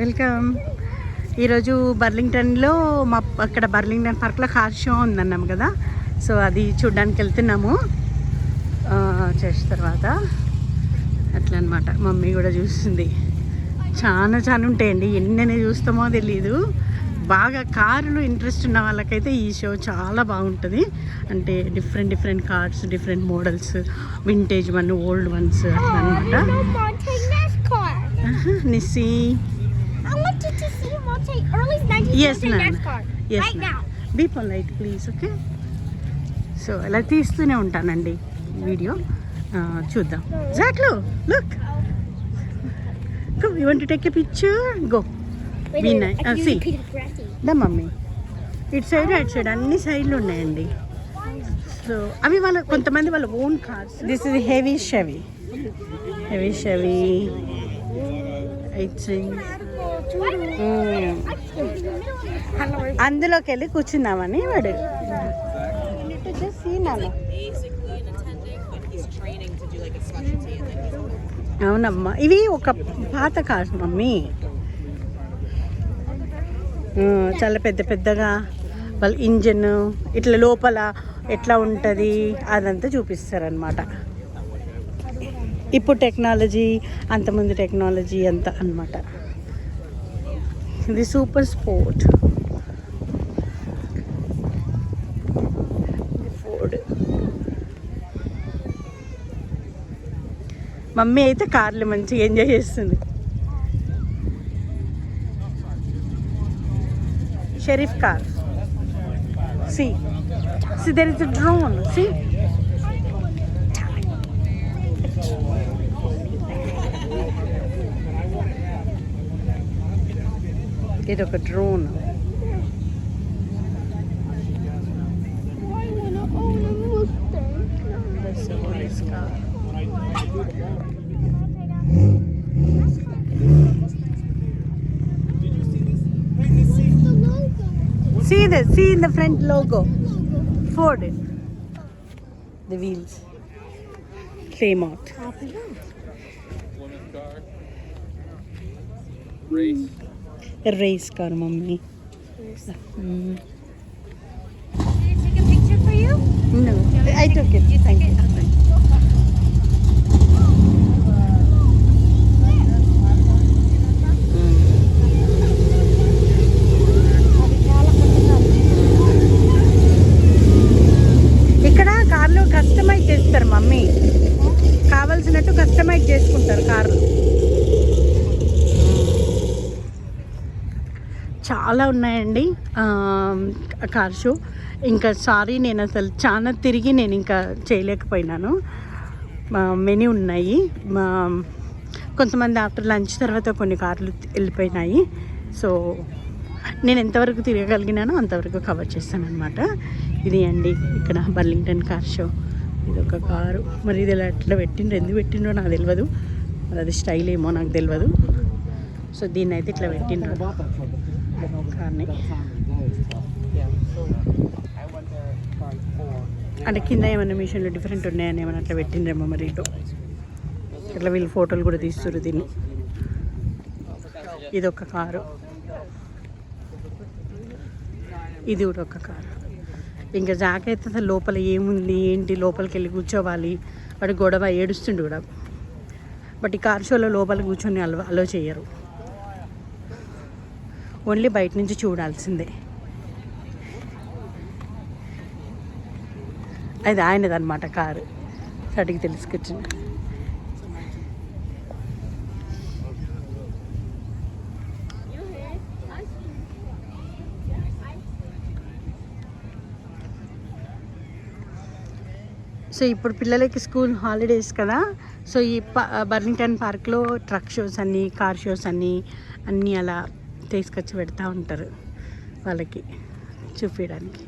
Welcome. ఈరోజు బర్లింగ్టన్లో అక్కడ Burlington పార్క్లో కార్ షో ఉందన్నాం కదా, సో అది చూడ్డానికి వెళ్తున్నాము. చేసిన తర్వాత అట్లా అనమాట. మమ్మీ కూడా చూస్తుంది. చాలా ఉంటాయండి, ఎన్నైనా చూస్తామో తెలీదు. బాగా కార్లు ఇంట్రెస్ట్ ఉన్న వాళ్ళకైతే ఈ షో చాలా బాగుంటుంది. అంటే different cars, different models, vintage one, old once అట్లా అనమాట. Nissy, I wanted to see early 1900 NASCAR right now. Be polite please, okay? So అలా తీస్తూనే ఉంటానండి వీడియో. చూద్దాం. జాక్లో look, go, you want to take a picture? Go. Be nice. See the mummy, ఇటు side అటు side అన్ని సైడ్లు ఉన్నాయండి. సో అవి వాళ్ళ కొంతమంది వాళ్ళ own cars. This is heavy Chevy అందులోకి వెళ్ళి కూర్చుందామని వాడు. అవునమ్మా, ఇవి ఒక పాత కార్స్ మమ్మీ. చాలా పెద్దగా వాళ్ళ ఇంజన్ ఇట్లా లోపల ఎట్లా ఉంటుంది అదంతా చూపిస్తారనమాట. ఇప్పుడు టెక్నాలజీ, అంతకుముందు టెక్నాలజీ అంతా అన్నమాట. ఇది సూపర్ స్పోర్ట్ ఫోర్డ్. మమ్మీ అయితే కార్లు మంచిగా ఎంజాయ్ చేస్తుంది. Sheriff car. See there is a drone. See, ఇది ఒక drone. See in the front logo, Ford. The wheels, same out. Race car, mummy. Did it take a picture for you? No, I took it. Thank you. ఇక్కడ కార్లు customise చేస్తారు mummy, కావాల్సినట్టు customise చేసుకుంటారు కార్లు. చాలా ఉన్నాయండి car show. ఇంకా sorry, నేను అసలు చాలా తిరిగి నేను ఇంకా చేయలేకపోయినాను. మెనీ ఉన్నాయి. కొంతమంది ఆఫ్టర్ లంచ్ తర్వాత కొన్ని కార్లు వెళ్ళిపోయినాయి. సో నేను ఎంతవరకు తిరగగలిగినానో అంతవరకు కవర్ చేస్తాను అనమాట. ఇది అండి ఇక్కడ బర్లింగ్టన్ కార్ షో. ఇది ఒక కారు. మరి ఇది ఇలా ఎట్లా పెట్టిండ్రు, ఎందుకు పెట్టిండ్రో నాకు తెలియదు. మరి అది స్టైల్ ఏమో నాకు తెలియదు. సో దీన్ని అయితే ఇట్లా పెట్టిండ్రు కార్ని. అంటే కింద ఏమైనా మిషన్లు డిఫరెంట్ ఉన్నాయని ఏమైనా అట్లా పెట్టిండ్రేమో మరి. ఇటు ఇట్లా వీళ్ళు ఫోటోలు కూడా తీస్తారు దీన్ని. ఇది ఒక కారు, ఇది కూడా ఒక కారు. ఇంకా జాక్ అయితే అసలు లోపల ఏముంది ఏంటి, లోపలికి వెళ్ళి కూర్చోవాలి. వాడు గొడవ ఏడుస్తుండు కూడా. బట్ ఈ కార్ షోలో లోపల కూర్చొని అలో చేయరు, ఓన్లీ బయట నుంచి చూడాల్సిందే. అది ఆయనదన్నమాట కారు. అడిగి తెలుసుకొచ్చింది. సో ఇప్పుడు పిల్లలకి స్కూల్ హాలిడేస్ కదా. సో ఈ బర్లింగ్టన్ పార్క్లో ట్రక్ షోస్ అన్నీ, కార్ షోస్ అన్నీ అలా తీసుకొచ్చి పెడతా ఉంటారు వాళ్ళకి చూపించడానికి.